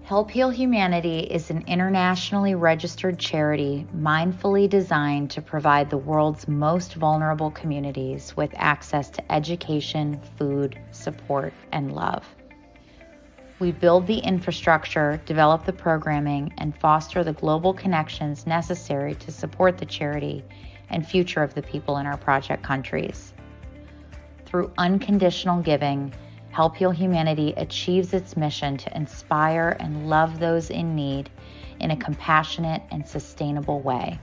Help Heal Humanity is an internationally registered charity mindfully designed to provide the world's most vulnerable communities with access to education, food, support, and love. We build the infrastructure, develop the programming, and foster the global connections necessary to support the charity and future of the people in our project countries. Through unconditional giving, Help Heal Humanity achieves its mission to inspire and love those in need in a compassionate and sustainable way.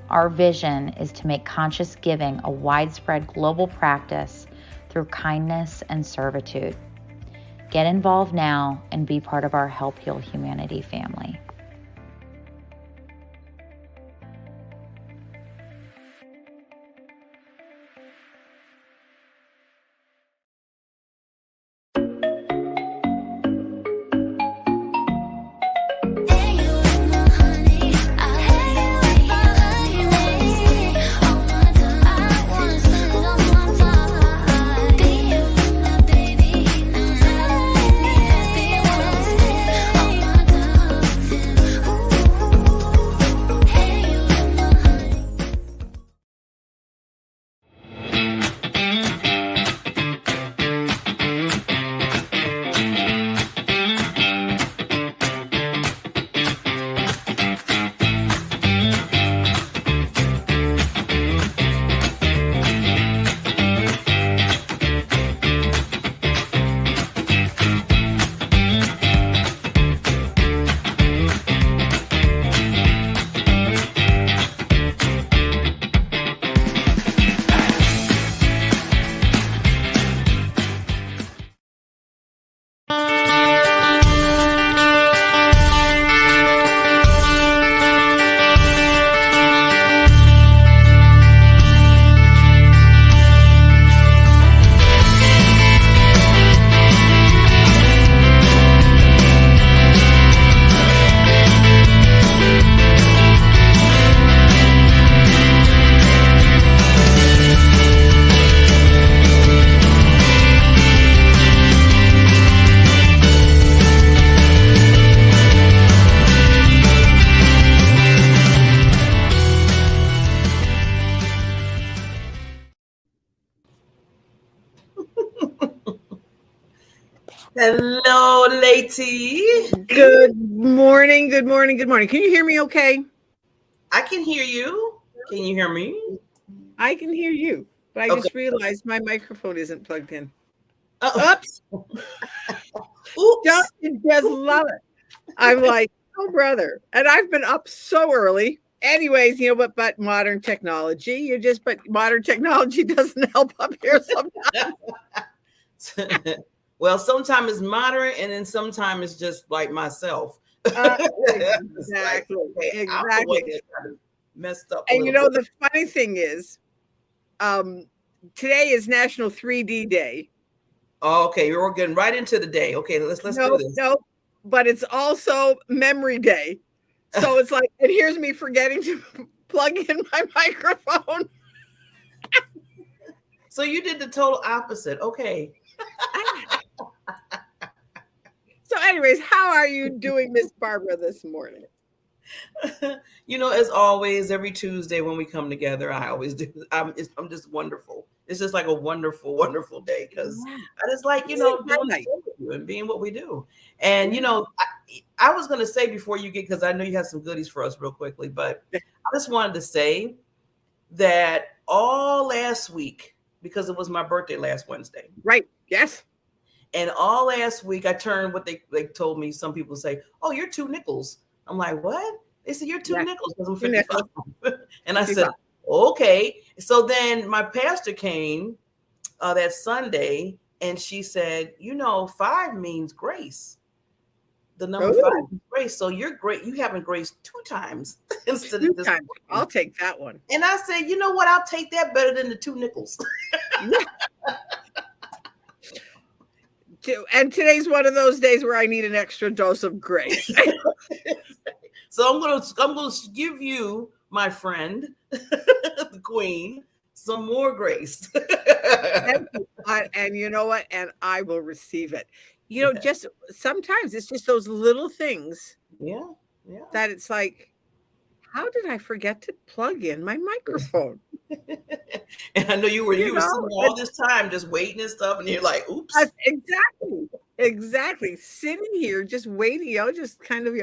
Our vision is to make conscious giving a widespread global practice through kindness and servitude. Get involved now and be part of our Help Heal Humanity family. Hello, lady. Good morning. Good morning. Good morning. Can you hear me okay? I can hear you. Can you hear me? I can hear you, but I just realized my microphone isn't plugged in. Oops. Justin just love it. I'm like, oh, brother. And I've been up so early. Anyways, but modern technology, modern technology doesn't help up here sometimes. Well, sometimes it's moderate, and then sometimes it's just like myself. Exactly. Like, okay, I'm the one that kind of messed up. And the funny thing is, today is National 3D Day. Oh, okay, we're getting right into the day. Okay, let's do this. No, but it's also Memory Day. So it's like, and here's me forgetting to plug in my microphone. So you did the total opposite. Okay. So anyways, how are you doing, Miss Barbara, this morning? As always, every Tuesday when we come together, I always do. I'm just wonderful. It's just like a wonderful, wonderful day because I just like, doing and being what we do. And, I was going to say before you get, because I know you have some goodies for us real quickly, but I just wanted to say that all last week, because it was my birthday last Wednesday. Right. Yes. And all last week, I turned what they told me. Some people say, "Oh, you're 2 nickels." I'm like, "What?" They said, "You're 2 nickels," because I'm 55. And I said, "Okay." So then my pastor came that Sunday, and she said, 5 means grace. The number 5 is grace. So you're great. You haven't grace 2 times instead of this. I'll take that one. And I said, you know what? I'll take that better than the 2 nickels. And today's one of those days where I need an extra dose of grace. So I'm gonna give you, my friend, the queen, some more grace. And you know what? And I will receive it. Just sometimes it's just those little things. Yeah. That it's like, how did I forget to plug in my microphone? And I know you were sitting all this time just waiting and stuff, and you're like, oops. Exactly. Sitting here, just waiting, just kind of,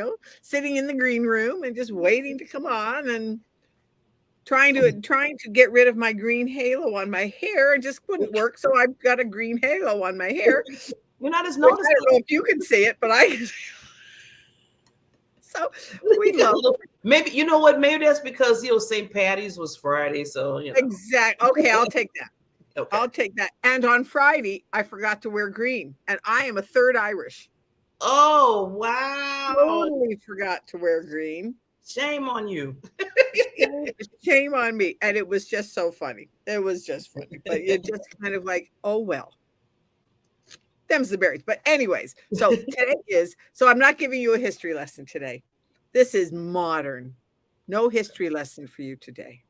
sitting in the green room and just waiting to come on and trying to get rid of my green halo on my hair. It just wouldn't work. So I've got a green halo on my hair. You're not as noticeable. I don't know if you can see it, but I. So we love it. Maybe you know what? Maybe that's because St. Patty's was Friday, so Exactly. Okay, I'll take that. Okay. I'll take that. And on Friday, I forgot to wear green, and I am a third Irish. Oh wow! Totally forgot to wear green. Shame on you. Shame on me. And it was just so funny. It was just funny, but it just kind of like, oh well. Them's the berries. But anyways, so today so I'm not giving you a history lesson today. This is modern. No history lesson for you today.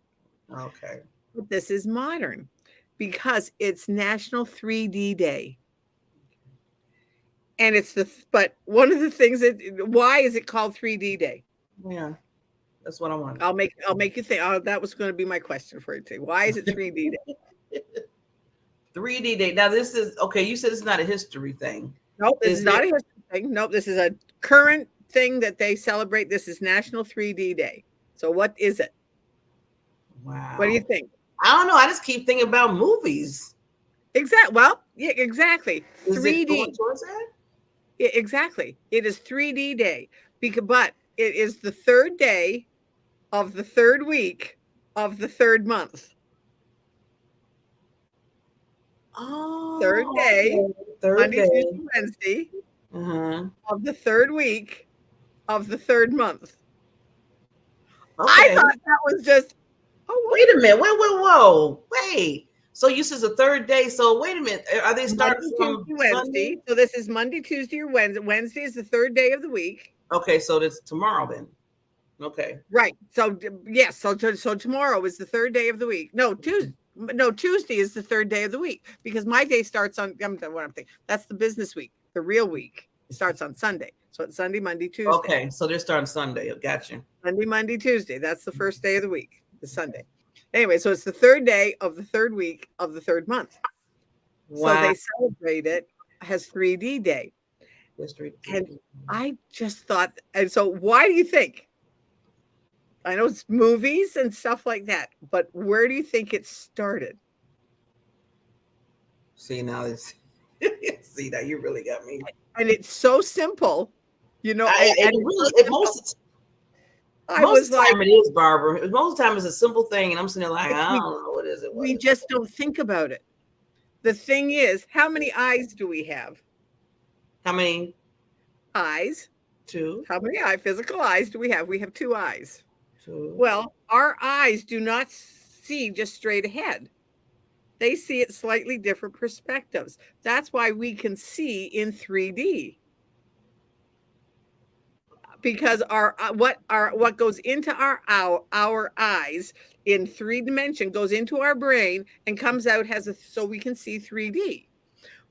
Okay. But this is modern because it's National 3D Day. And but one of the things why is it called 3D Day? Yeah. That's what I want. I'll make you think. Oh, that was going to be my question for you today. Why is it 3D Day? 3D Day. Now this is okay. You said it's not a history thing. Nope, this is not a history thing. Nope, this is a current thing that they celebrate. This is National 3D Day. So what is it? Wow. What do you think? I don't know. I just keep thinking about movies. Exactly. Well, yeah, exactly. Is 3D. It going towards that? Yeah, exactly. It is 3D Day but it is the 3rd day of the 3rd week of the 3rd month. Oh, 3rd day, Monday, day. Tuesday, Wednesday of the 3rd week of the 3rd month. Okay. I thought that was just. Oh, wait a minute! Whoa! Wait. So you said the 3rd day. So wait a minute. Are they starting from Wednesday? Sunday? So this is Monday, Tuesday, or Wednesday. Wednesday is the 3rd day of the week. Okay, so that's tomorrow then. Okay. Right. So yes. So tomorrow is the 3rd day of the week. No, Tuesday. No, Tuesday is the 3rd day of the week because my day starts on what I'm thinking. That's the business week. The real week starts on Sunday. So it's Sunday, Monday, Tuesday. Okay, so they're starting Sunday. Gotcha. Sunday, Monday, Tuesday. That's the first day of the week. The Sunday. Anyway, so it's the 3rd day of the 3rd week of the 3rd month. Wow. So they celebrate it as 3D Day. And I just thought, and so why do you think? I know it's movies and stuff like that, but where do you think it started? See, now you really got me. And it's so simple, most of the time it is, Barbara. Most of the time it's a simple thing, and I'm sitting there like, I don't know, what is it? We just don't think about it. The thing is, how many eyes do we have? How many? Eyes. 2. How many physical eyes do we have? We have 2 eyes. 2. Well, our eyes do not see just straight ahead. They see it slightly different perspectives. That's why we can see in 3D. Because what goes into our eyes in 3 dimension goes into our brain and comes out so we can see 3D.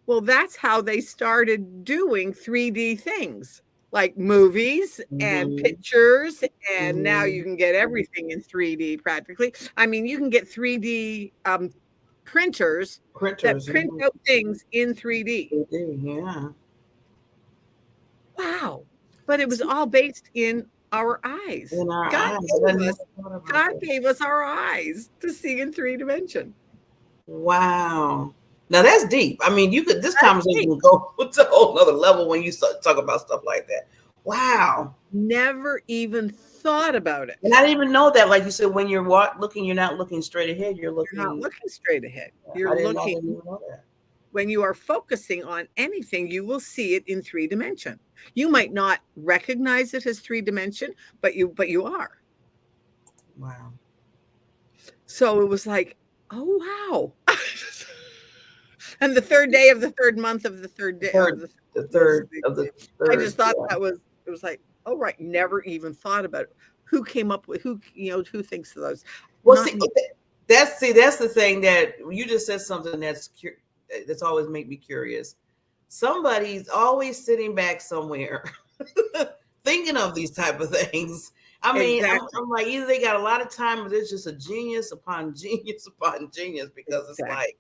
Well, that's how they started doing 3D things like movies and pictures, and now you can get everything in 3D practically. I mean, you can get 3D printers that print out things in 3D. Yeah. Wow. But it was all based in our eyes. In our God eyes. gave us our eyes to see in 3 dimension. Wow. Now that's deep. I mean, this conversation can go to a whole other level when you talk about stuff like that. Wow. Never even thought about it. And I didn't even know that. Like you said, when you're looking, you're not looking straight ahead. You're not looking straight ahead. You're I didn't looking. know that. When you are focusing on anything, you will see it in 3 dimension. You might not recognize it as 3 dimension, but you are. Wow. So it was like, oh wow. And the third day of the third month of the third day of the third. I just thought it was like, oh right, never even thought about it. Who came up with who thinks of those? Well, that's the thing that you just said something that's always made me curious. Somebody's always sitting back somewhere thinking of these type of things. I mean, exactly. I'm like, either they got a lot of time or there's just a genius upon genius upon genius, because it's like,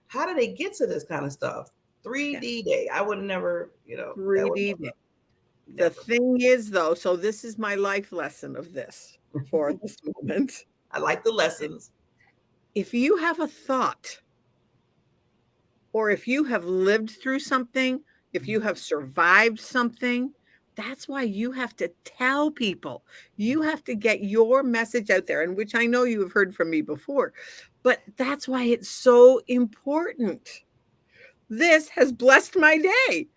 how do they get to this kind of stuff? 3D day. I would never, 3D day. The thing is, though, so this is my life lesson of this for this moment. I like the lessons. If you have a thought, or if you have lived through something, if you have survived something, that's why you have to tell people. You have to get your message out there, and which I know you have heard from me before, but that's why it's so important. This has blessed my day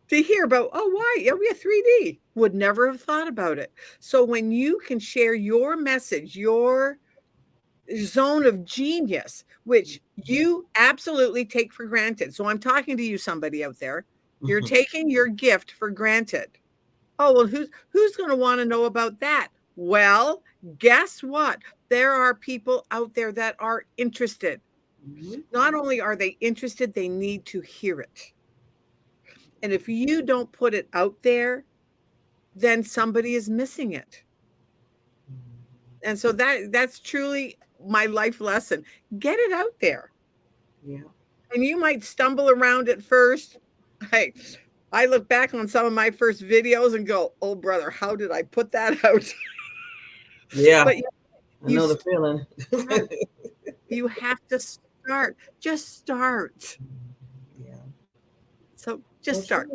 to hear about, oh, why? Yeah, we have 3D. Would never have thought about it. So when you can share your message, your zone of genius, which you absolutely take for granted. So I'm talking to you, somebody out there. You're taking your gift for granted. Oh, well, who's going to want to know about that? Well, guess what? There are people out there that are interested. Not only are they interested, they need to hear it. And if you don't put it out there, then somebody is missing it. And so that's truly my life lesson. Get it out there. Yeah. And you might stumble around at first. Hey, I look back on some of my first videos and go, oh, brother, how did I put that out? Yeah. But I know the feeling. You have to start. Just start. Yeah. So just start.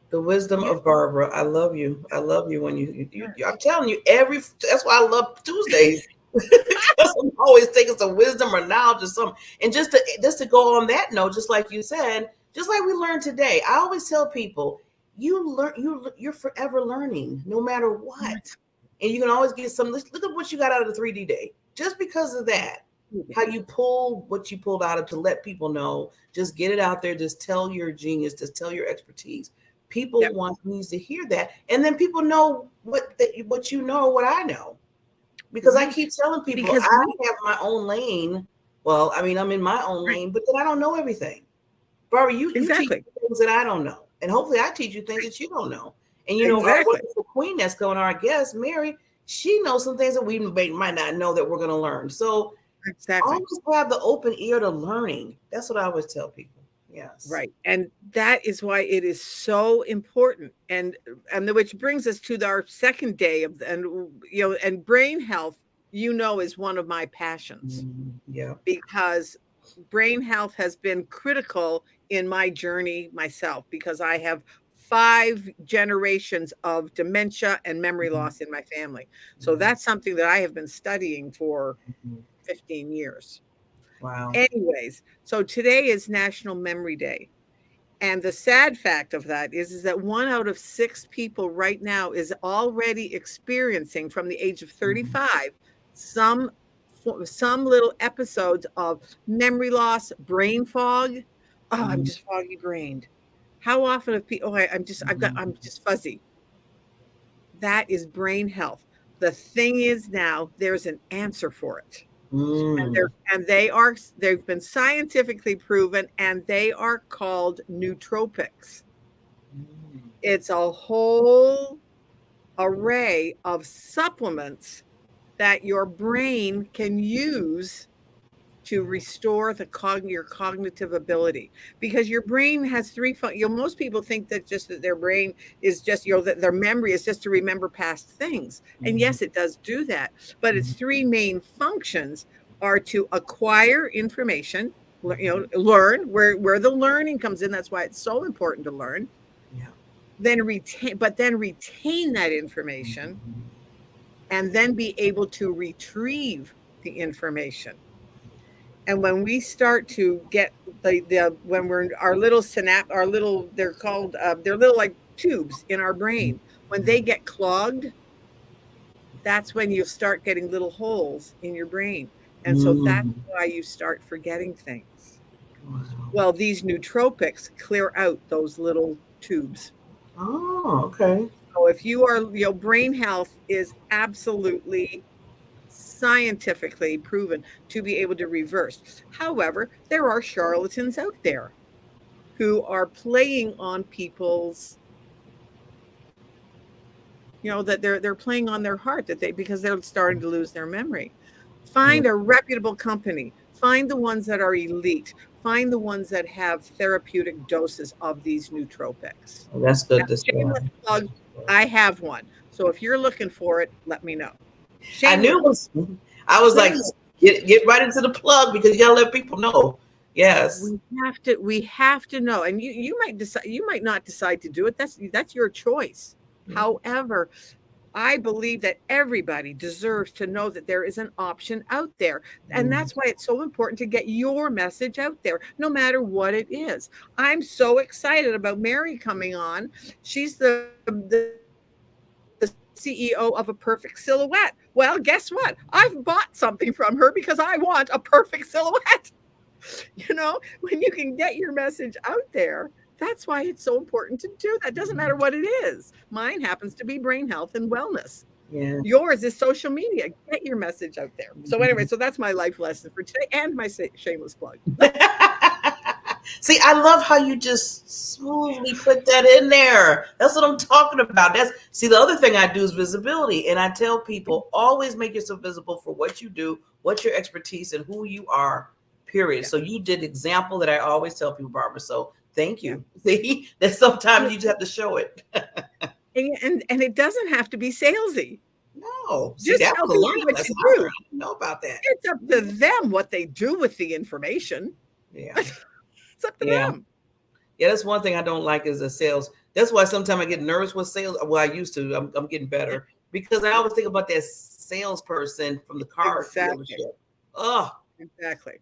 The wisdom of Barbara. I love you. I love you when you I'm telling you, that's why I love Tuesdays. Because I'm always taking some wisdom or knowledge or something. And just to go on that note, just like you said, just like we learned today, I always tell people, you're forever learning, no matter what. And you can always get some. Look at what you got out of the 3D day. Just because of that, how you pull what you pulled out of to let people know. Just get it out there. Just tell your genius. Just tell your expertise. People needs to hear that, and then people know what you know, what I know, because I keep telling people I have my own lane. Well, I mean, I'm in my own lane, but then I don't know everything. Barbara, you teach me things that I don't know, and hopefully, I teach you things that you don't know. And our wonderful queen that's going, our guest, Mary, she knows some things that we might not know that we're going to learn. So, always have the open ear to learning. That's what I always tell people. Yes. Right. And that is why it is so important. And which brings us to our second day and brain health, is one of my passions. Yeah. Because brain health has been critical in my journey myself, because I have 5 generations of dementia and memory loss in my family. So that's something that I have been studying for 15 years. Wow. Anyways, so today is National Memory Day. And the sad fact of that is that 1 out of 6 people right now is already experiencing, from the age of 35, some little episodes of memory loss, brain fog. Oh, I'm just foggy brained. How often have people? Oh, I'm just fuzzy. That is brain health. The thing is, now there's an answer for it. And they've been scientifically proven, and they are called nootropics. It's a whole array of supplements that your brain can use to restore your cognitive ability, because your brain has three most people think that their brain is just, that their memory is just to remember past things, and yes, it does do that, but its three main functions are to acquire information, learn, where the learning comes in. That's why it's so important to learn. Then retain that information, and then be able to retrieve the information. And when we start to get when we're our little they're called, they're little like tubes in our brain. When they get clogged, that's when you start getting little holes in your brain. And so that's why you start forgetting things. Wow. Well, these nootropics clear out those little tubes. Oh, okay. So if you are, brain health is absolutely scientifically proven to be able to reverse. However, there are charlatans out there who are playing on people's, that they're playing on their heart, because they're starting to lose their memory. Find a reputable company. Find the ones that are elite. Find the ones that have therapeutic doses of these nootropics. That's good. Plug, I have one. So if you're looking for it, let me know. I knew it was. I was like, get right into the plug, because you gotta let people know. Yes, we have to know. And you might decide, you might not decide to do it. That's your choice. However, I believe that everybody deserves to know that there is an option out there. And that's why it's so important to get your message out there, no matter what it is. I'm so excited about Mary coming on. She's the CEO of A Perfect Silhouette. Well, guess what? I've bought something from her because I want a perfect silhouette. When you can get your message out there, that's why it's so important to do that. Doesn't matter what it is. Mine happens to be brain health and wellness. Yeah. Yours is social media. Get your message out there. So anyway, so that's my life lesson for today, and my shameless plug. See, I love how you just smoothly put that in there. That's what I'm talking about. The other thing I do is visibility. And I tell people, always make yourself visible for what you do, what's your expertise, and who you are, period. Yeah. So you did example that I always tell people, Barbara. So thank you. Yeah. See, that sometimes you just have to show it. and it doesn't have to be salesy. No. Just tell people what you do. I don't know about that. It's up to them what they do with the information. Yeah. It's up to them. Yeah, that's one thing I don't like is the sales. That's why sometimes I get nervous with sales. Well, I used to. I'm getting better, because I always think about that salesperson from the car dealership. Oh, exactly.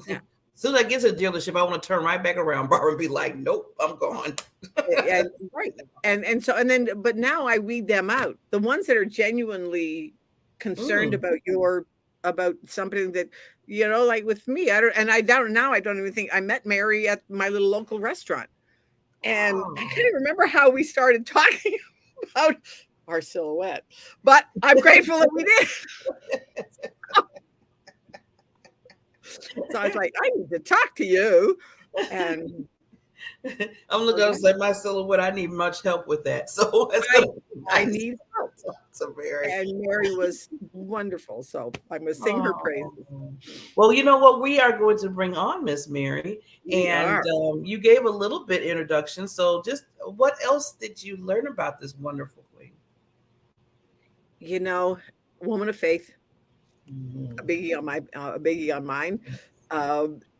Yeah. As soon as I get to the dealership, I want to turn right back around, Barbara, and be like, "Nope, I'm gone." Yeah, right. But now I weed them out. The ones that are genuinely concerned about something that, like with me, I don't even think I met Mary at my little local restaurant. And I can't even remember how we started talking about our silhouette, but I'm grateful that we did. So I was like, I need to talk to you. And I'm looking at my silhouette. I need much help with that. So I need help. So and Mary was wonderful. So I'm going to sing her praises. Well, you know what? We are going to bring on Miss Mary. And you gave a little bit introduction. So just what else did you learn about this wonderful queen? Woman of faith. A biggie on mine,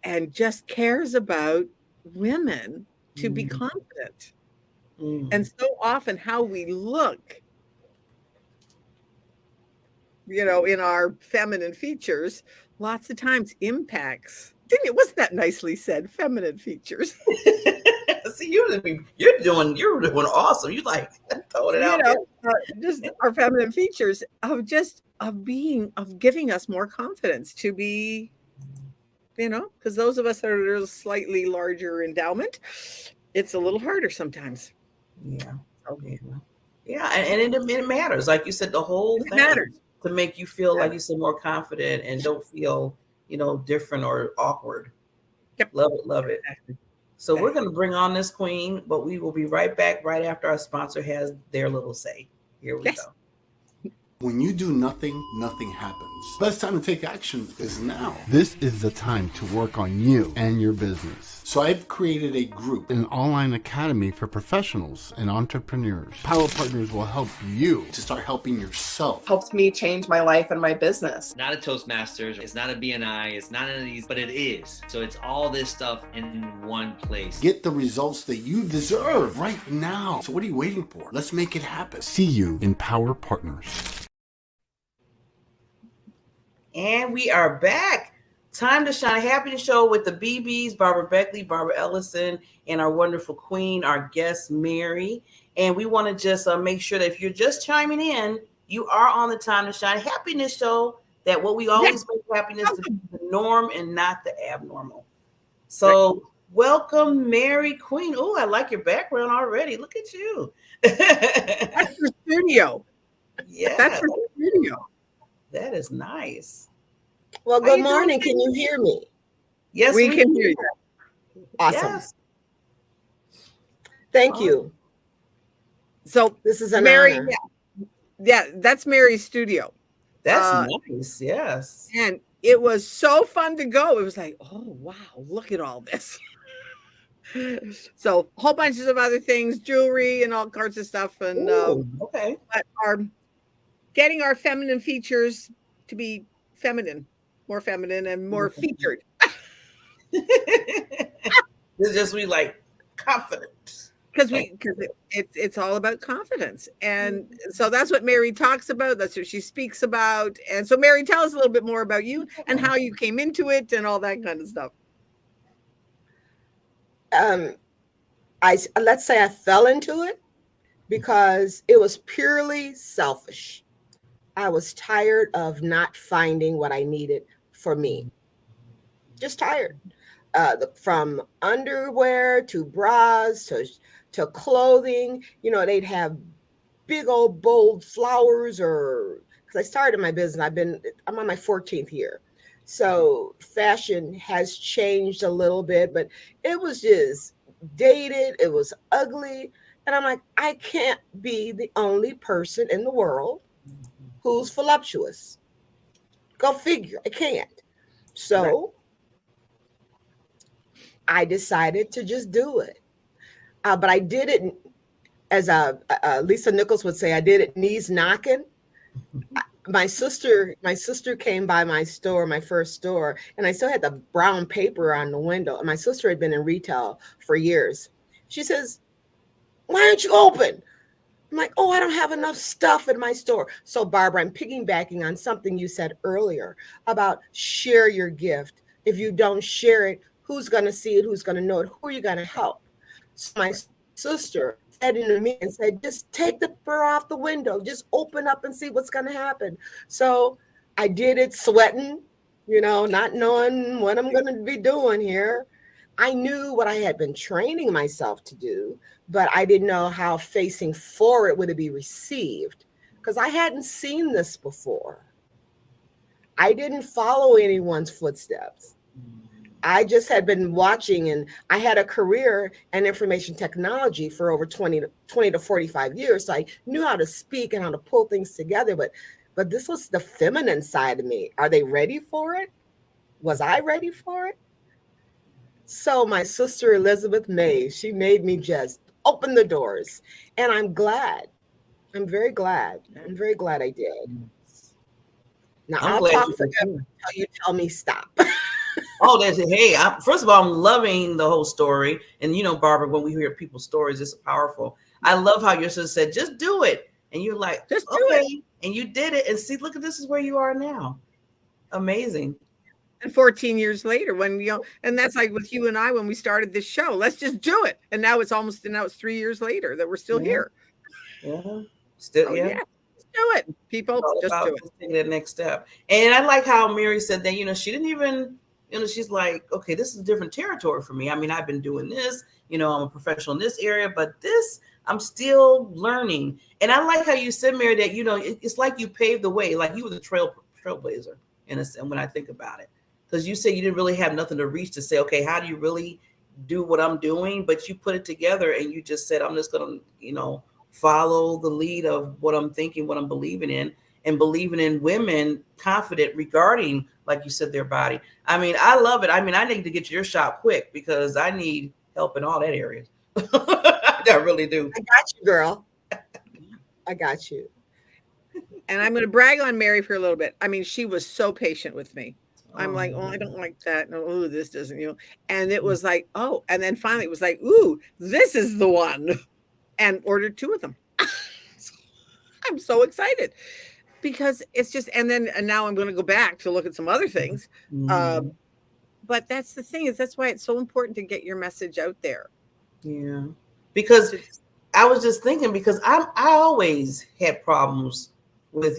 and just cares about women to be confident. And so often how we look, in our feminine features, lots of times impacts. Wasn't that nicely said? Feminine features. See, you're doing awesome. You like throwing it out there. Just our feminine features of giving us more confidence to be, because those of us that are a slightly larger endowment, it's a little harder sometimes. Yeah. Okay. Yeah, and it matters. Like you said, the whole thing matters to make you feel like you said more confident and don't feel, different or awkward. Yep. Love it. So we're going to bring on this queen, but we will be right back right after our sponsor has their little say. Here we go. When you do nothing, nothing happens. The best time to take action is now. This is the time to work on you and your business. So I've created a group, an online academy for professionals and entrepreneurs. Power Partners will help you to start helping yourself. Helped me change my life and my business. Not a Toastmasters, it's not a BNI, it's not any of these, but it is. So it's all this stuff in one place. Get the results that you deserve right now. So what are you waiting for? Let's make it happen. See you in Power Partners. And we are back. Time to shine. Happy to show with the BBs, Barbara Beckley, Barbara Ellison, and our wonderful queen, our guest, Mary. And we want to just make sure that if you're just chiming in, you are on the Time to Shine Happiness show, that what we always make happiness to be the norm and not the abnormal. So welcome, Mary Queen. Oh, I like your background already. Look at you. That's your studio. Yeah. That's your studio. That is nice. Well, good morning. Can you hear me? Yes, we can hear you. Awesome. Yes. Thank you. So this is an Mary. honor. Yeah, that's Mary's studio. That's nice. Yes. And it was so fun to go. It was like, oh, wow, look at all this. So whole bunches of other things, jewelry and all sorts of stuff. And okay. But getting our feminine features to be feminine, more feminine and more featured. It's just we like confidence. Because it's all about confidence. And so that's what Mary talks about. That's what she speaks about. And so Mary, tell us a little bit more about you and how you came into it and all that kind of stuff. Let's say I fell into it because it was purely selfish. I was tired of not finding what I needed for me. Just tired. From underwear to bras to clothing, they'd have big old bold flowers, or because I started my business, I'm on my 14th year. So fashion has changed a little bit, but it was just dated. It was ugly. And I'm like, I can't be the only person in the world who's voluptuous. Go figure. I can't. So I decided to just do it. But I did it, as Lisa Nichols would say, I did it knees knocking. My sister came by my store, my first store, and I still had the brown paper on the window. And my sister had been in retail for years. She says, "Why aren't you open?" I'm like, "Oh, I don't have enough stuff in my store." So Barbara, I'm piggybacking on something you said earlier about share your gift. If you don't share it, who's going to see it? Who's going to know it? Who are you going to help? So my sister said to me and said, just take the paper off the window. Just open up and see what's going to happen. So I did it sweating, not knowing what I'm going to be doing here. I knew what I had been training myself to do, but I didn't know how facing forward would it be received, because I hadn't seen this before. I didn't follow anyone's footsteps. I just had been watching, and I had a career in information technology for over 20 to 45 years. So I knew how to speak and how to pull things together, but this was the feminine side of me. Are they ready for it? Was I ready for it? So my sister, Elizabeth May, she made me just open the doors, and I'm glad. I'm very glad. I'm very glad I did. Now I'll talk forever until you tell me stop. Oh, first of all, I'm loving the whole story. And Barbara, when we hear people's stories, it's powerful. I love how your sister said, just do it. And you're like, just do it. And you did it. And see, look at this is where you are now. Amazing. And 14 years later, when and that's like with you and I when we started this show, let's just do it. And now it's 3 years later that we're still here. Yeah. Still, yeah. Just do it, people. Just do it. Just taking that next step. And I like how Mary said that, she didn't even, she's like, okay, this is a different territory for me. I mean, I've been doing this, I'm a professional in this area, but this, I'm still learning. And I like how you said, Mary, that, it's like you paved the way, like you were the trailblazer, and when I think about it. Because you said you didn't really have nothing to reach to say, okay, how do you really do what I'm doing? But you put it together and you just said, I'm just going to, follow the lead of what I'm thinking, what I'm believing in, and believing in women confident regarding, like you said, their body. I mean, I love it. I mean, I need to get to your shop quick because I need help in all that area. I really do. I got you, girl. I got you. And I'm going to brag on Mary for a little bit. I mean, she was so patient with me. I'm like, oh, I don't like that. No, oh, this doesn't, And it was like, oh, and then finally it was like, ooh, this is the one. And ordered 2 of them. I'm so excited because it's just, and now I'm going to go back to look at some other things. But that's the thing that's why it's so important to get your message out there. Yeah. Because I was just thinking, because I always had problems with,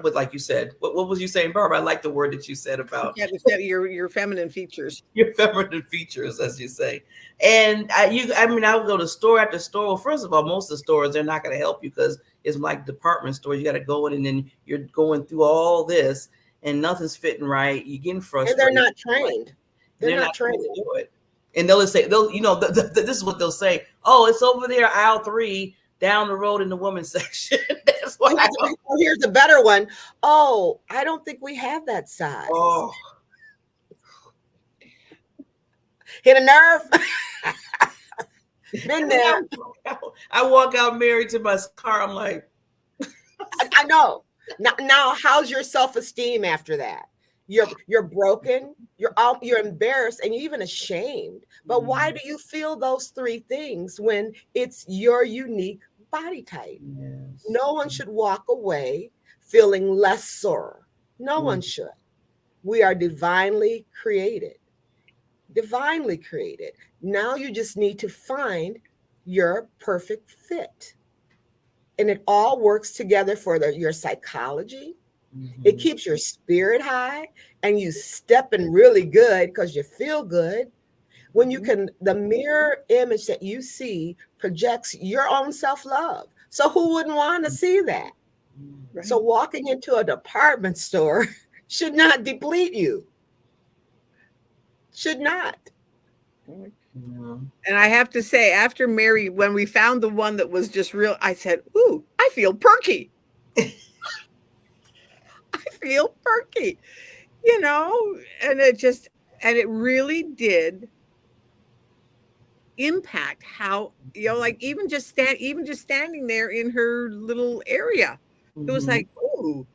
with, like you said, what was you saying, Barbara? I like the word that you said about your feminine features. Your feminine features, as you say. And I would go to store after store. Well, first of all, most of the stores, they're not going to help you because it's like department stores. You got to go in and then you're going through all this and nothing's fitting right. You're getting frustrated. And they're not trained. They're not trained to do it. And they'll say, this is what they'll say. Oh, it's over there, aisle 3, down the road in the women's section. That's what here's a better one. Oh, I don't think we have that size. Oh. Hit a nerve. Been there. I walk out married to my car. I'm like, I know. Now, how's your self-esteem after that? You're broken. You're embarrassed, and you're even ashamed. But why do you feel those 3 things when it's your unique body type? Yes. No one should walk away feeling lesser. No one should. We are divinely created. Divinely created. Now you just need to find your perfect fit. And it all works together for your psychology. It keeps your spirit high and you stepping really good because you feel good. When the mirror image that you see projects your own self-love. So who wouldn't want to see that? Right. So walking into a department store should not deplete you. Should not. And I have to say, after Mary, when we found the one that was just real, I said, ooh, I feel perky. I feel perky, and it really did impact how, like even just standing there in her little area, it was like, ooh,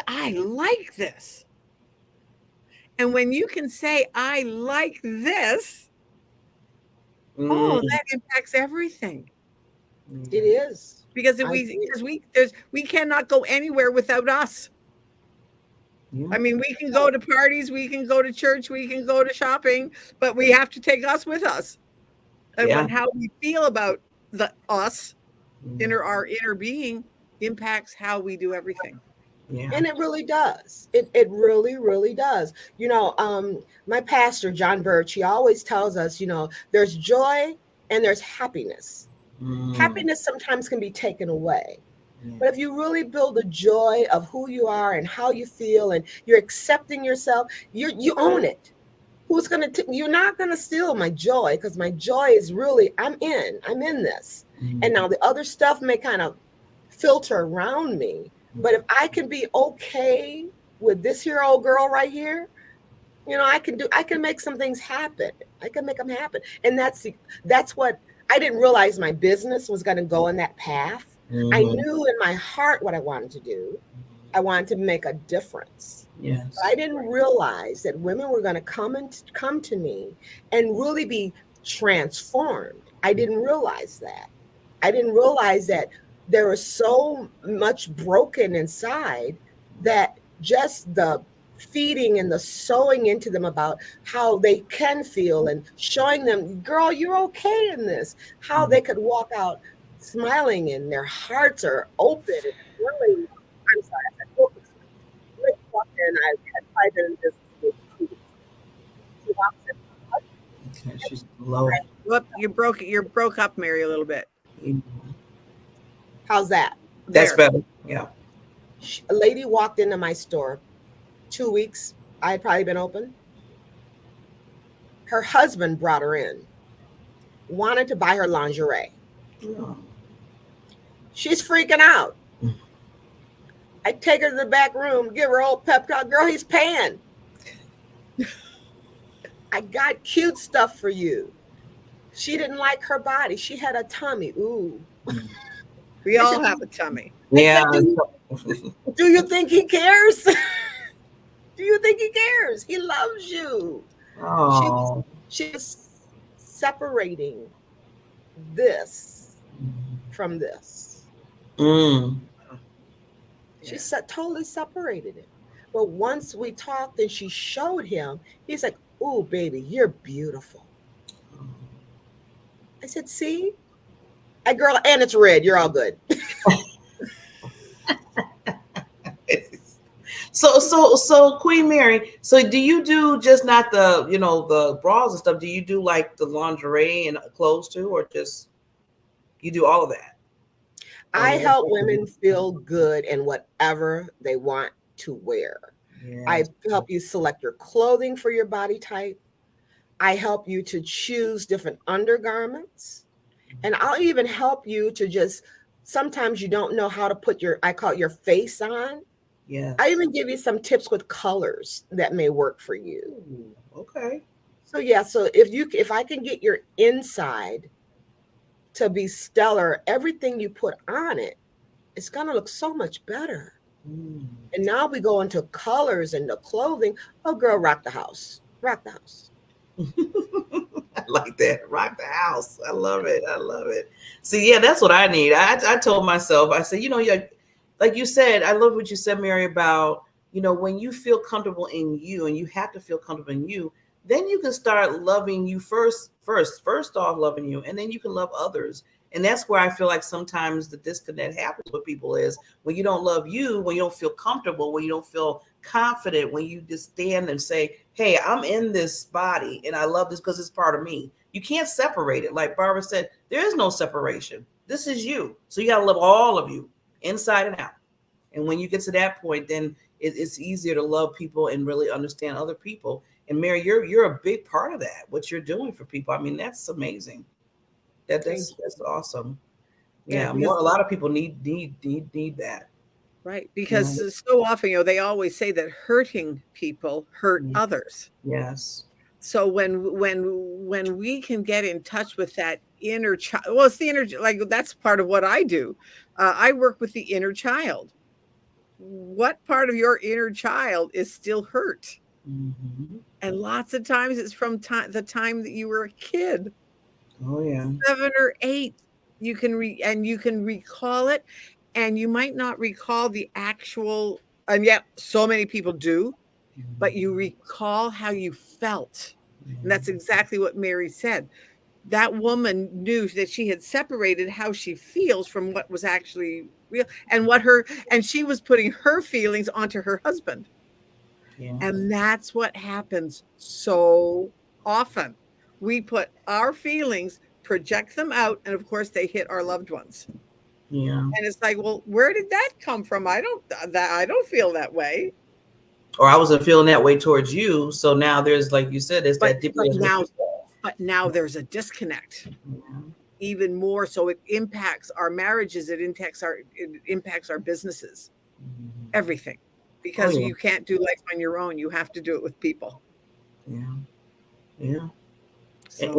I like this. And when you can say, I like this, that impacts everything. It is. Because we cannot go anywhere without us. Yeah. I mean, we can go to parties, we can go to church, we can go to shopping, but we have to take us with us. And how we feel about us, our inner being, impacts how we do everything. Yeah. And it really does. It really, really does. My pastor, John Birch, he always tells us, there's joy and there's happiness. Happiness sometimes can be taken away. But if you really build the joy of who you are and how you feel and you're accepting yourself, you own it. You're not going to steal my joy, because my joy is really, I'm in this. And now the other stuff may kind of filter around me. But if I can be okay with this here old girl right here, I can make some things happen. I can make them happen. And that's what I didn't realize my business was going to go in that path. I knew in my heart what I wanted to do. I wanted to make a difference. Yes. But I didn't realize that women were going to come to me and really be transformed. I didn't realize that. I didn't realize that there was so much broken inside that just the feeding and the sewing into them about how they can feel and showing them, girl, you're okay in this, how they could walk out smiling and their hearts are open. And really, I'm sorry, I said focus. Really walked in, I had 5 minutes business with she walks in. Okay, she's low. Whoop, you broke up, Mary, a little bit. How's that? That's better. Yeah. A lady walked into my store 2 weeks. I had probably been open. Her husband brought her in, wanted to buy her lingerie. Oh. She's freaking out. I take her to the back room, give her old pep talk. Girl, he's paying. I got cute stuff for you. She didn't like her body. She had a tummy. Ooh. We all have a tummy. Yeah. Do you think he cares? Do you think he cares? He loves you. Oh. She's separating this from this. Mm. She totally separated it. But once we talked and she showed him, he's like, "Oh, baby, you're beautiful." I said, "See? Girl, and it's red. You're all good." So Queen Mary, so do you do just not the, the bras and stuff? Do you do like the lingerie and clothes too, or just you do all of that? I help women feel good in whatever they want to wear. Yes. I help you select your clothing for your body type. I help you to choose different undergarments. And I'll even help you to just, sometimes you don't know how to put I call it your face on. Yeah. I even give you some tips with colors that may work for you. Ooh, okay. So yeah, so if I can get your inside to be stellar, everything you put on it, it's gonna look so much better. And now we go into colors and the clothing. Oh girl, rock the house. Rock the house. I like that. Rock the house. I love it. I love it. See, yeah, that's what I need. I told myself, I said, like you said, I love what you said, Mary, about, when you feel comfortable in you, and you have to feel comfortable in you, then you can start loving you first off loving you, and then you can love others. And that's where I feel like sometimes the disconnect happens with people is when you don't love you, when you don't feel comfortable, when you don't feel confident, when you just stand and say, hey, I'm in this body and I love this because it's part of me. You can't separate it. Like Barbara said, there is no separation. This is you. So you got to love all of you inside and out. And when you get to that point, then it's easier to love people and really understand other people. And Mary, you're a big part of that, what you're doing for people. I mean, that's amazing. That's awesome. Yeah, a lot of people need that. Right, because so often, they always say that hurting people hurt others. Yes. So when we can get in touch with that inner child, well, it's the inner, like that's part of what I do. I work with the inner child. What part of your inner child is still hurt? Mm-hmm. And lots of times it's from the time that you were a kid. Oh yeah, 7 or 8. You can recall it, and you might not recall the actual. And yet, so many people do, but you recall how you felt, and that's exactly what Mary said. That woman knew that she had separated how she feels from what was actually real, and she was putting her feelings onto her husband. yeah. And that's what happens so often. We put our feelings, project them out, and of course they hit our loved ones. Yeah. And it's like, well, where did that come from? I don't feel that way. Or I wasn't feeling that way towards you. So now there's, like you said, there's that but now there's a disconnect. Yeah. Even more so, it impacts our marriages, it impacts our businesses, everything. Because you can't do life on your own. You have to do it with people. Yeah. Yeah. So,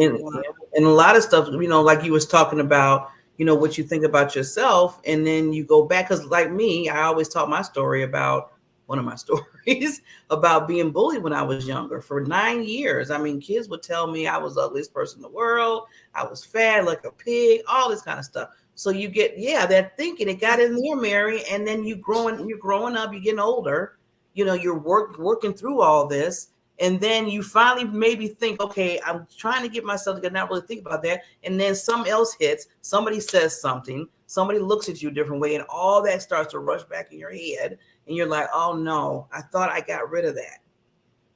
and a lot of stuff, like you was talking about, what you think about yourself. And then you go back, because like me, I always taught my story about one of my stories about being bullied when I was younger for 9 years. I mean, kids would tell me I was the ugliest person in the world. I was fat like a pig, all this kind of stuff. So you get, that thinking, it got in there, Mary. And then you're growing up, you're getting older. you're working through all this. And then you finally maybe think, okay, I'm trying to get myself together, not really think about that. And then something else hits, somebody says something, somebody looks at you a different way, and all that starts to rush back in your head. And you're like, oh no, I thought I got rid of that.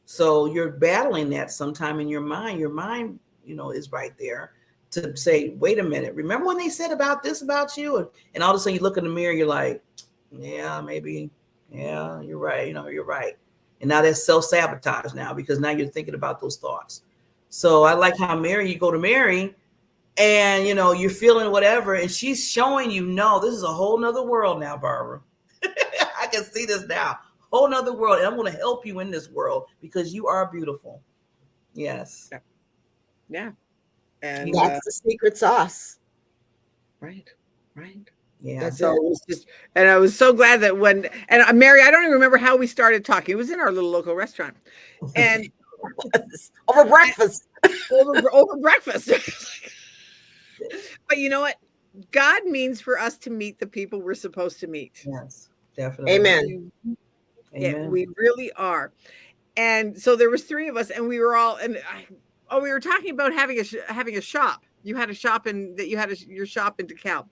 So you're battling that sometime in your mind. Your mind, is right there to say, wait a minute, remember when they said about this about you? And all of a sudden you look in the mirror, you're like, yeah, maybe, yeah, you're right. You're right. And now that's self-sabotage now, because now you're thinking about those thoughts. So I like how you go to Mary and, you're feeling whatever. And she's showing you, no, this is a whole nother world now, Barbara. I can see this now. Whole nother world. And I'm going to help you in this world because you are beautiful. Yes. Yeah. And that's the secret sauce. Right. Yeah. That's so it was just, and I was so glad that Mary, I don't even remember how we started talking. It was in our little local restaurant, and over breakfast. over breakfast. But you know what? God means for us to meet the people we're supposed to meet. Yes, definitely. Amen. Yeah, we really are. And so there was 3 of us, and we were all, we were talking about having a shop. You had a shop your shop in DeKalb.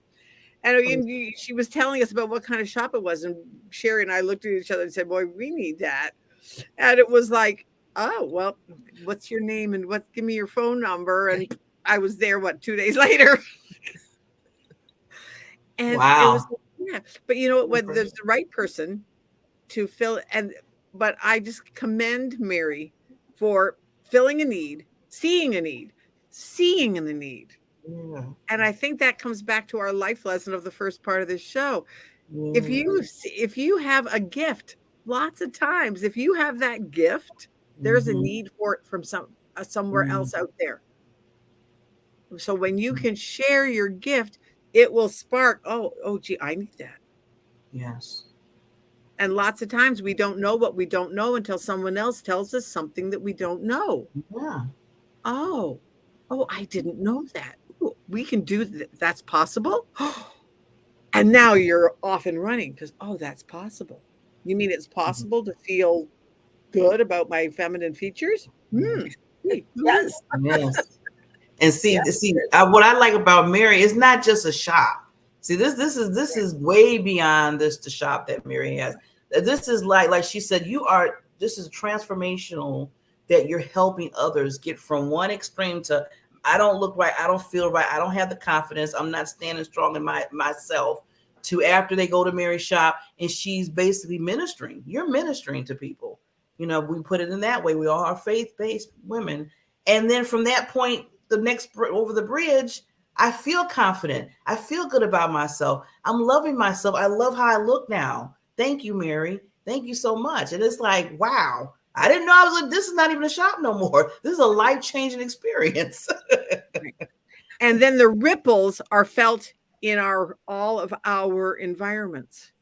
And she was telling us about what kind of shop it was. And Sherry and I looked at each other and said, boy, we need that. And it was like, oh, well, what's your name? And give me your phone number. And I was there, 2 days later. And wow. It was, yeah. But you know what? There's the right person to fill. But I just commend Mary for filling a need, seeing a need, seeing in the need. Yeah. And I think that comes back to our life lesson of the first part of this show. Yeah. If you have a gift, lots of times, if you have that gift, there's a need for it from somewhere else out there. So when you can share your gift, it will spark, oh, gee, I need that. Yes. And lots of times we don't know what we don't know until someone else tells us something that we don't know. Yeah. Oh, I didn't know that. Ooh, we can do that. That's possible. And now you're off and running because, that's possible. You mean it's possible to feel good about my feminine features? Yes. Yes. And see, what I like about Mary is not just a shop. See, this is way beyond the shop that Mary has. This is like she said, this is transformational, that you're helping others get from one extreme to, I don't look right, I don't feel right, I don't have the confidence, I'm not standing strong in myself, to after they go to Mary's shop and she's basically ministering. You're ministering to people. We put it in that way. We all are faith-based women. And then from that point, over the bridge, I feel confident. I feel good about myself. I'm loving myself. I love how I look now. Thank you, Mary. Thank you so much. And it's like, wow. I didn't know. I was like, this is not even a shop no more. This is a life-changing experience. And then the ripples are felt in all of our environments.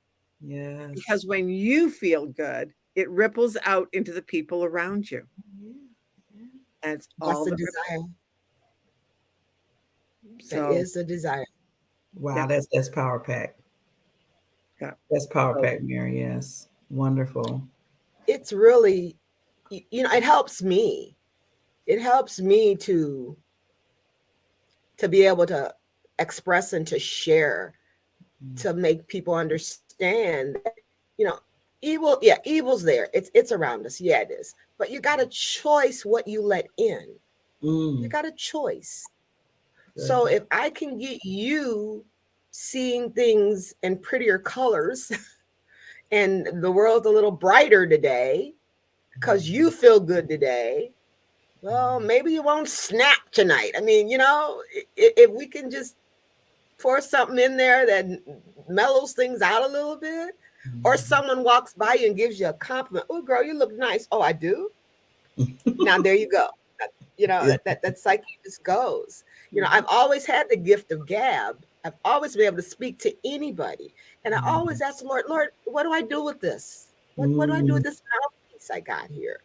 Yes. Because when you feel good, it ripples out into the people around you. And it's all the desire. So, that is the desire. Wow, that's power pack. Yeah. That's power pack, Mary. Yes. Wonderful. It's really, it helps me. It helps me to be able to express and to share, to make people understand that, evil's there. It's around us. Yeah, it is. But you got a choice what you let in. You got a choice. Good. So if I can get you seeing things in prettier colors and the world's a little brighter today because you feel good today, well, maybe you won't snap tonight. I mean, if we can just pour something in there that mellows things out a little bit, or someone walks by you and gives you a compliment. Oh, girl, you look nice. Oh, I do? Now, there you go. That psyche just goes. I've always had the gift of gab. I've always been able to speak to anybody. And I always ask the Lord, what do I do with this? What do I do with this mouthpiece I got here?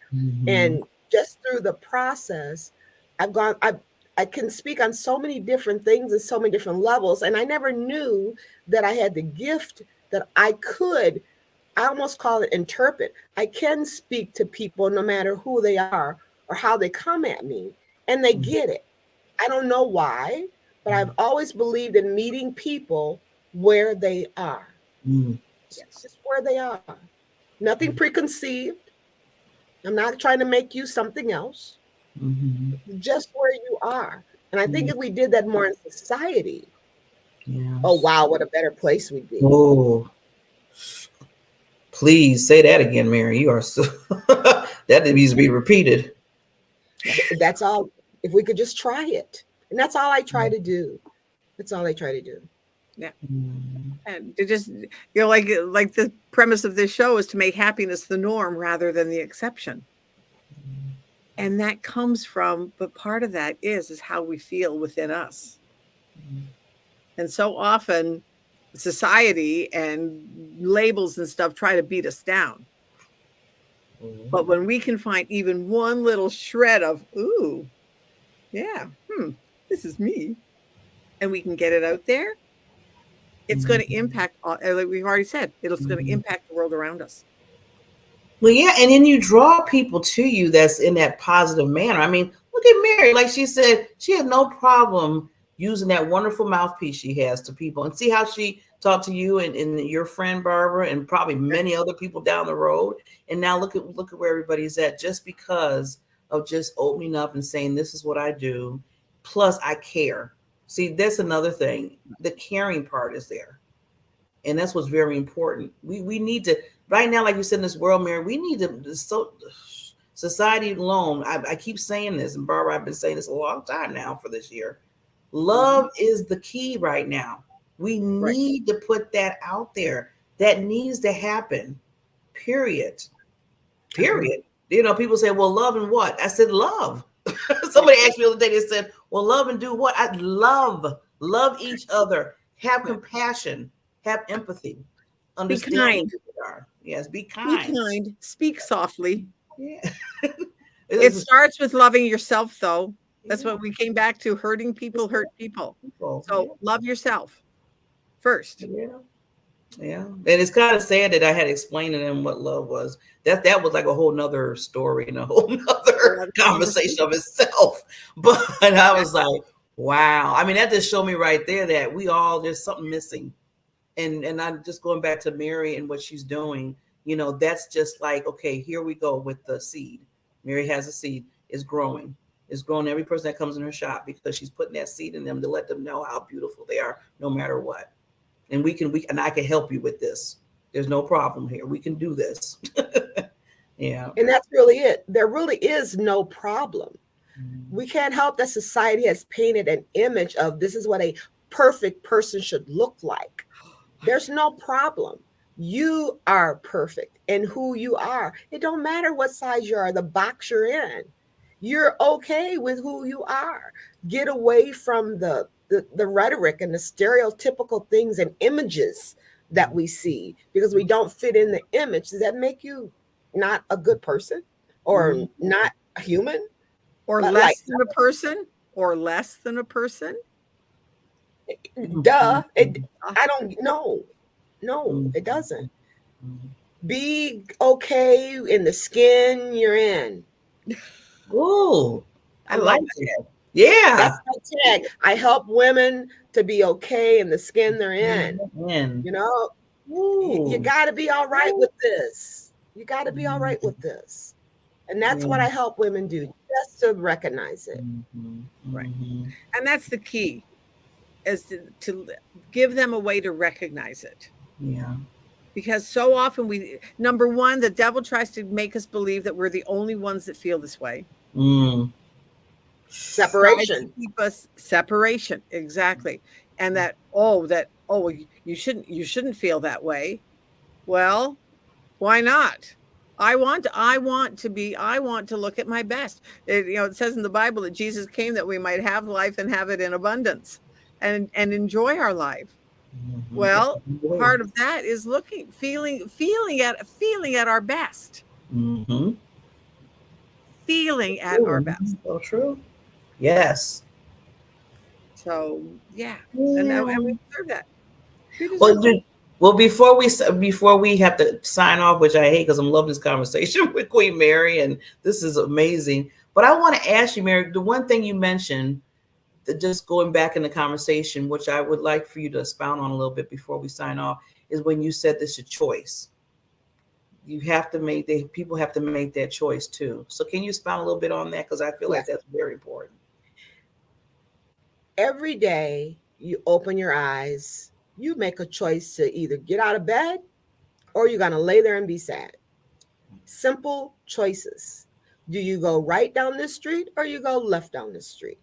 And just through the process, I can speak on so many different things and so many different levels. And I never knew that I had the gift that I could I almost call it interpret. I can speak to people no matter who they are or how they come at me, and they get it. I don't know why, but I've always believed in meeting people where they are. Just where they are. Nothing preconceived. I'm not trying to make you something else. Just where you are. And I think if we did that more in society, oh wow, what a better place we'd be. Oh, please say that again, Mary. You are so that needs to be repeated. That's all. If we could just try it. And that's all I try to do. That's all I try to do. Yeah. And to just, like the premise of this show is to make happiness the norm rather than the exception. And that comes from, but part of that is how we feel within us. And so often society and labels and stuff try to beat us down. But when we can find even one little shred of, ooh, yeah, this is me, and we can get it out there, it's going to impact, like we've already said, it's going to impact the world around us. Well, yeah, and then you draw people to you that's in that positive manner. I mean, look at Mary. Like she said, she had no problem using that wonderful mouthpiece she has to people. And see how she talked to you and your friend Barbara and probably many other people down the road. And now look at where everybody's at just because of just opening up and saying, this is what I do. Plus, I care. See, that's another thing. The caring part is there. And that's what's very important. We need to, right now, like you said in this world, Mary, we need to, society alone, I keep saying this, and Barbara, I've been saying this a long time now for this year. Love is the key right now. We need to put that out there. That needs to happen, period. You know, people say, well, love and what? I said, love. Somebody asked me the other day, they said, well, love and do what? I love each other, have compassion, have empathy, understand who we are. Yes, be kind. Be kind, speak softly. Yeah. It starts with loving yourself, though. That's what we came back to. Hurting people hurt people. So love yourself first. Yeah. And it's kind of sad that I had explained to them what love was. That was like a whole nother story and a whole nother conversation of itself. But I was like, wow. I mean, that just showed me right there that there's something missing. And I'm just going back to Mary and what she's doing. You know, that's just like, okay, here we go with the seed. Mary has a seed. It's growing. It's growing every person that comes in her shop because she's putting that seed in them to let them know how beautiful they are no matter what. And and I can help you with this. There's no problem here. We can do this. Yeah. And that's really it. There really is no problem. We can't help that society has painted an image of this is what a perfect person should look like. There's no problem. You are perfect in who you are. It don't matter what size you are, the box you're in. You're okay with who you are. Get away from the rhetoric and the stereotypical things and images that we see because we don't fit in the image. Does that make you not a good person or not human? Or less than a person? Or less than a person? Duh. I don't know. No, it doesn't. Be okay in the skin you're in. Ooh, I like that. Yeah. That's my tag. I help women to be okay in the skin they're in. You know, you got to be all right with this. You got to be all right with this. And that's what I help women do, just to recognize it. Right. And that's the key, is to give them a way to recognize it. Yeah. Because so often number one, the devil tries to make us believe that we're the only ones that feel this way. Separation. Keep us separation. Exactly. And you shouldn't feel that way. Well, why not? I want to look at my best. It says in the Bible that Jesus came that we might have life and have it in abundance and enjoy our life. Well, part of that is feeling at our best. Feeling at our best. So true. Yes. So yeah. And we deserve that. Well, Well, before we have to sign off, which I hate because I'm loving this conversation with Queen Mary, and this is amazing. But I want to ask you, Mary, the one thing you mentioned, just going back in the conversation, which I would like for you to expound on a little bit before we sign off, is when you said this a choice. You have to make people have to make that choice too. So can you expound a little bit on that? Because I feel like Yes. that's very important. Every day you open your eyes, you make a choice to either get out of bed or you're going to lay there and be sad. Simple choices. Do you go right down this street or you go left down this street?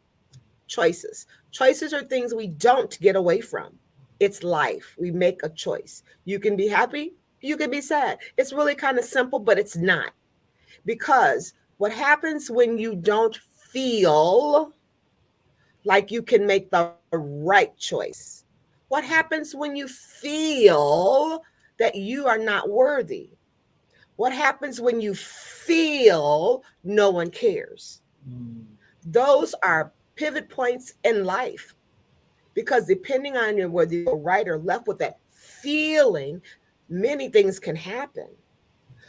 Choices. Choices are things we don't get away from. It's life. We make a choice. You can be happy, you can be sad. It's really kind of simple, but it's not. Because what happens when you don't feel like you can make the right choice? What happens when you feel that you are not worthy? What happens when you feel no one cares? Those are pivot points in life, because depending on whether you're right or left with that feeling, many things can happen.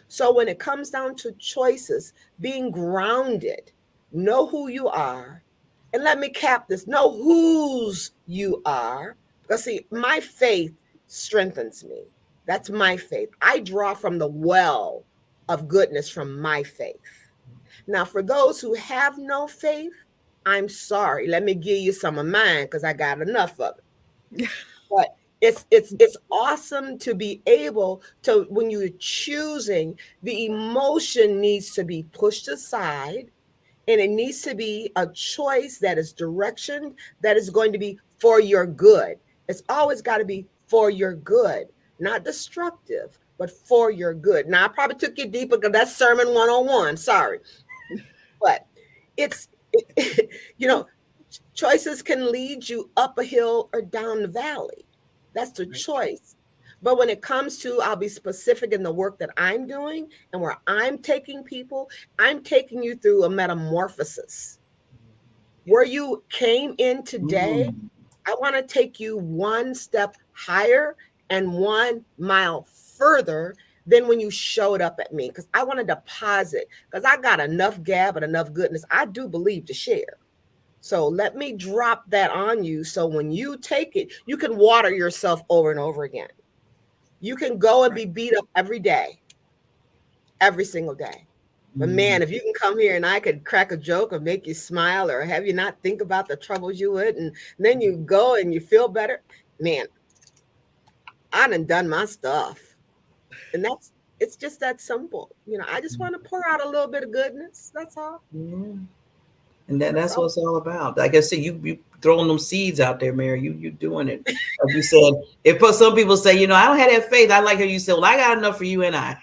So when it comes down to choices, being grounded, know who you are. And let me cap this, know whose you are. Because see, my faith strengthens me. That's my faith. I draw from the well of goodness from my faith. Now, for those who have no faith, I'm sorry. Let me give you some of mine because I got enough of it. But it's awesome to be able to, when you're choosing, the emotion needs to be pushed aside, and it needs to be a choice that is direction, that is going to be for your good. It's always got to be for your good, not destructive, but for your good. Now, I probably took you deeper because that's Sermon 101. Sorry. But choices can lead you up a hill or down the valley. That's the choice. But when it comes to, I'll be specific in the work that I'm doing and where I'm taking people, I'm taking you through a metamorphosis. Where you came in today, I want to take you one step higher and 1 mile further than when you showed up at me, because I want to deposit, because I got enough gab and enough goodness I do believe to share. So let me drop that on you, so when you take it, you can water yourself over and over again. You can go and be beat up every day, every single day. But man, if you can come here and I could crack a joke or make you smile or have you not think about the troubles you would, and then you go and you feel better, man, I done my stuff. And it's just that simple. I just want to pour out a little bit of goodness. That's all. Yeah. And that's what it's all about. Like I said, you throwing them seeds out there, Mary. You doing it. Like you said, if some people say, I don't have that faith. I like how you said, well, I got enough for you and I.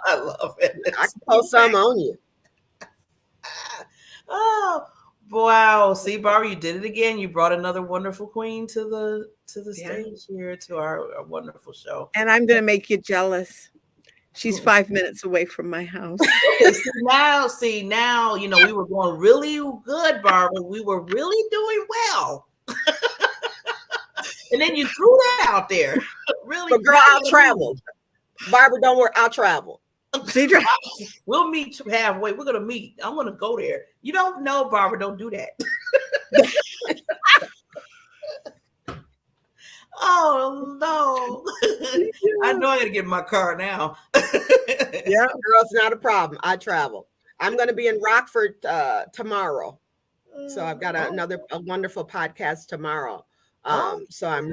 I love it. I can post some on you. Oh, wow. See, Barbara, you did it again. You brought another wonderful queen to the stage here, to our wonderful show. And I'm going to make you jealous. She's 5 minutes away from my house. Okay, see now, we were going really good, Barbara. We were really doing well. And then you threw that out there. Really, but girl, I'll travel. Barbara, don't worry, I'll travel. We'll meet halfway. We're gonna meet. I'm gonna go there. You don't know, Barbara. Don't do that. Oh no! I know I gotta get in my car now. Yeah, girl, it's not a problem. I travel. I'm gonna be in Rockford tomorrow, so I've got a wonderful podcast tomorrow. So I'm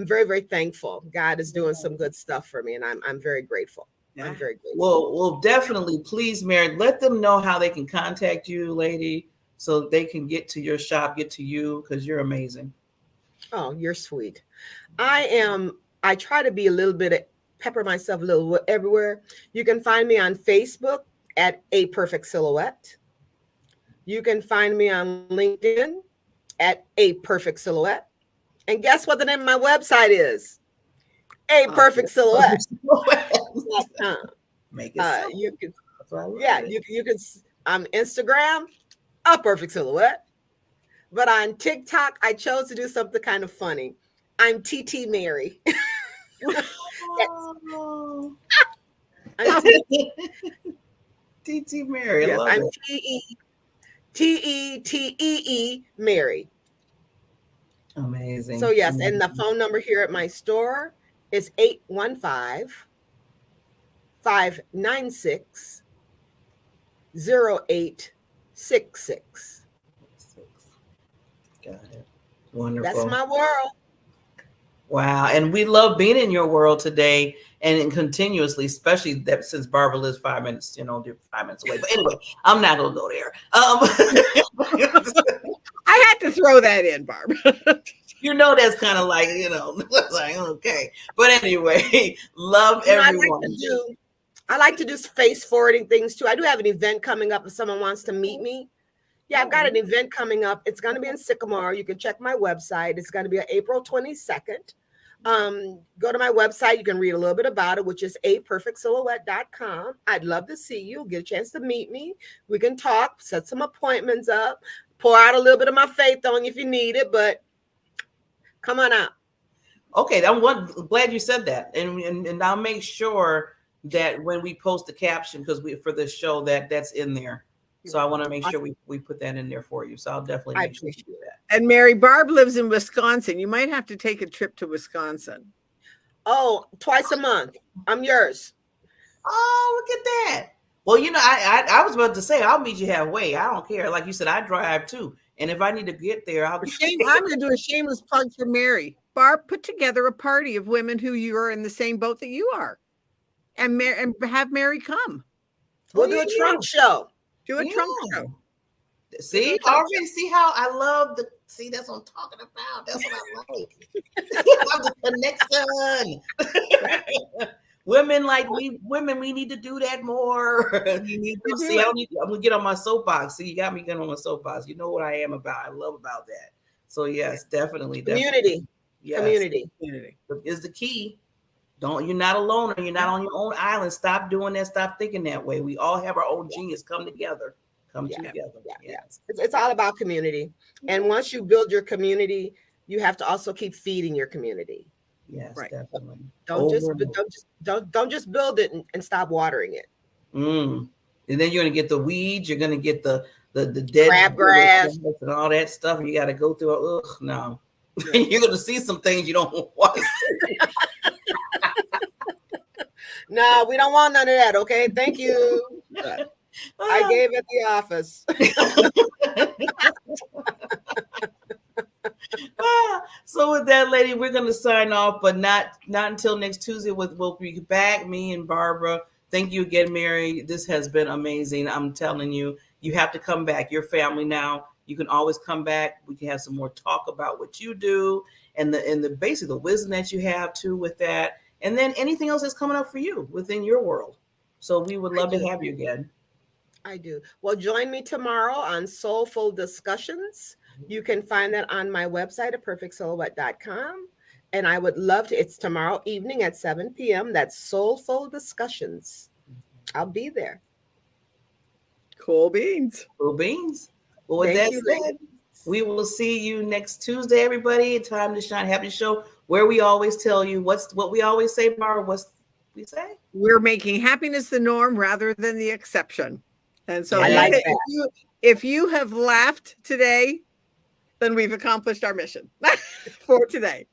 very, very thankful. God is doing some good stuff for me, and I'm very grateful. Yeah. I'm very grateful. Well, definitely. Please, Mary, let them know how they can contact you, lady, so they can get to your shop, get to you, because you're amazing. Oh, you're sweet. I try to be a little bit, pepper myself a little everywhere. You can find me on Facebook at A Perfect Silhouette. You can find me on LinkedIn at A Perfect Silhouette. And guess what the name of my website is? A Perfect Silhouette. Make it you can, you can on Instagram, A Perfect Silhouette. But on TikTok, I chose to do something kind of funny. I'm TT Mary. Oh. I'm TT Mary, I yes, love I'm it. TETEE Mary. Amazing. So yes, and the phone number here at my store is 815-596-0866. Got it. Wonderful. That's my world. Wow. And we love being in your world today and continuously, especially that since Barbara lives 5 minutes, 5 minutes away. But anyway, I'm not going to go there. I had to throw that in, Barb. That's kind of like, like, okay. But anyway, love everyone. I like to do face forwarding things too. I do have an event coming up if someone wants to meet me. Yeah, I've got an event coming up. It's going to be in Sycamore. You can check my website. It's going to be on April 22nd. Go to my website. You can read a little bit about it, which is aperfectsilhouette.com. I'd love to see you. Get a chance to meet me. We can talk, set some appointments up, pour out a little bit of my faith on you if you need it, but come on out. Okay, I'm glad you said that. And I'll make sure that when we post the caption, because for this show, that's in there. So I want to make sure we put that in there for you. So I'll definitely make sure you do that. And Mary, Barb lives in Wisconsin. You might have to take a trip to Wisconsin. Oh, twice a month. I'm yours. Oh, look at that. Well, I was about to say, I'll meet you halfway. I don't care. Like you said, I drive too. And if I need to get there, I'll get there. I'm going to do a shameless plug for Mary. Barb, put together a party of women who you are in the same boat that you are. And have Mary come. We'll do a trunk show. Do a trunk show. See, already see how I love that's what I'm talking about. That's what I like. I'm the connection. Women we need to do that more. I'm gonna get on my soapbox. See, you got me getting on my soapbox. You know what I am about. I love about that. So yes, definitely. Community. Yes. Community is the key. You're not alone, or you're not on your own island. Stop doing that. Stop thinking that way. We all have our own genius. Come together. Yes. It's all about community. And once you build your community, you have to also keep feeding your community. Yes, right. Definitely. Don't just build it and stop watering it. And then you're gonna get the weeds. You're gonna get the dead crabgrass and all that stuff. And you got to go through. Ugh, no. You're gonna see some things you don't want to see. No, we don't want none of that. Okay, thank you. I gave at the office. So with that, lady, we're going to sign off, but not until next Tuesday. We'll be back, me and Barbara. Thank you again, Mary. This has been amazing. I'm telling you, you have to come back. You're family now. You can always come back. We can have some more talk about what you do and the basically the wisdom that you have too with that. And then anything else that's coming up for you within your world. So we would love to have you again. I do. Well, join me tomorrow on Soulful Discussions. You can find that on my website at perfectsilhouette.com. And I would love to. It's tomorrow evening at 7 p.m. That's Soulful Discussions. I'll be there. Cool beans. Cool beans. Well, with that said, we will see you next Tuesday, everybody. Time to Shine Happy Show, where we always tell you what we always say, Mara. What's we say? We're making happiness the norm rather than the exception. And so I like that. If you have laughed today, then we've accomplished our mission for today.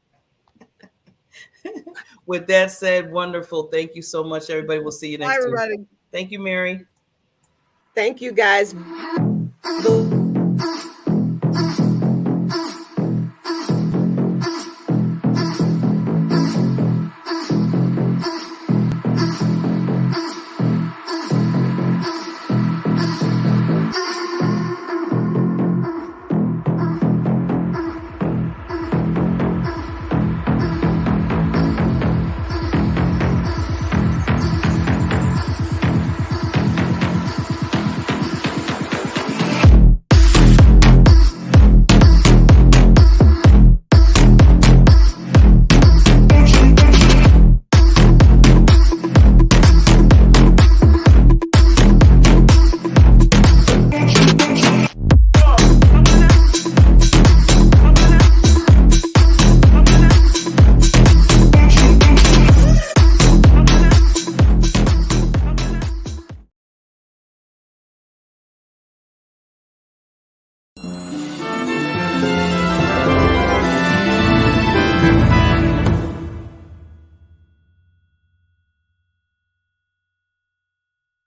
With that said, wonderful. Thank you so much, everybody. We'll see you next time. Thank you, Mary. Thank you, guys.